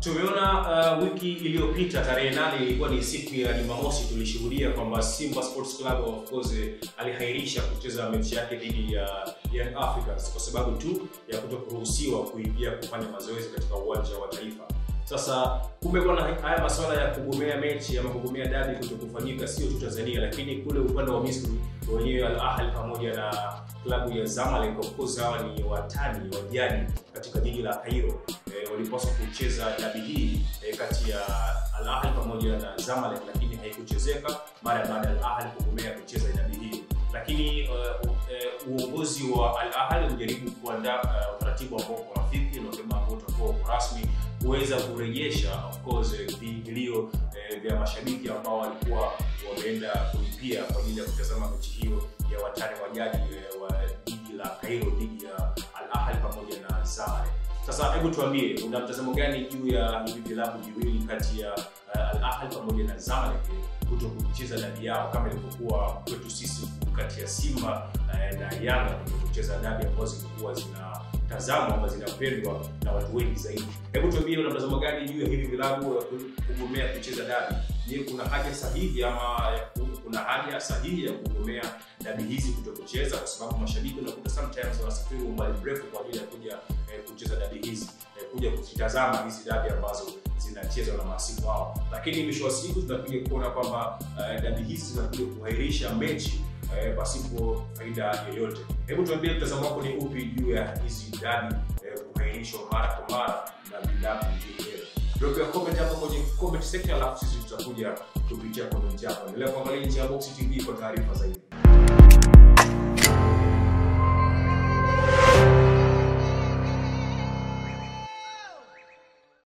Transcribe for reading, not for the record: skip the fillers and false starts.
Tumeona wiki iliyopita tarehe 8 ilikuwa ni siku ya Jumamosi, tulishuhudia kwamba Simba Sports Club of course alihairisha kucheza mechi yake dhidi ya Young Africans kwa sababu tu ya kutokuruhusiwa kuingia kufanya mazoezi katika uwanja wa Taifa. Sasa kumbe kuna haya masuala ya kugomea mechi ama kugomea dabi kutokufanyika sio tu Tanzania, lakini kule upande wa Misri wenyewe Al Ahly pamoja na klabu ya Zamalek of course hawa ni watani wa jadi katika jiji la Cairo. Walipaswa kucheza dabi hii kati ya Al Ahly pamoja na Zamalek, lakini haikuchezeka mara baada ya Al Ahly kugomea kucheza dabi hii. Lakini uongozi wa Al Ahly unajaribu kuandaa utaratibu ambao rafiki na kama utakuwa rasmi kuweza kurejesha of course vilio vya mashabiki ambao walikuwa wameenda kulipia kwa ajili ya kutazama mechi hiyo ya watani wa jadi wa jiji la Cairo dhidi ya Al Ahly pamoja na Zamalek. Sasa hebu tuambie una mtazamo gani juu ya hivi vilabu viwili kati ya Al Ahly pamoja na Zamalek kutokucheza dabi yao kama ilivyokuwa kwetu sisi kati ya Simba na Yanga kutokucheza dabi ambazo zilikuwa zinatazamwa ama zinapendwa na watu wengi zaidi. Hebu tuambie una mtazamo gani juu ya hivi vilabu kugomea kucheza dabi? Je, kuna haja sahihi ama kuna haja sahihi ya kugomea dabi hizi kutokucheza, kwa sababu mashabiki unakuta sometimes wanasafiri umbali mrefu kwa ajili ya kuja kucheza dabi hizi, kuja kuzitazama hizi dabi ambazo zinachezwa na masimu wao, lakini mwisho wa siku tunakuja kuona kwamba dabi hizi zinakuja kuhairisha mechi pasipo faida yoyote. Hebu tuambie mtazamo wako ni upi juu ya hizi dabi kuhairishwa mara kwa mara na vilabu vingine. Drop your comment hapo kwenye comment section, alafu sisi tutakuja kupitia comment yako. Endelea kuangalia Njia Box TV kwa taarifa zaidi.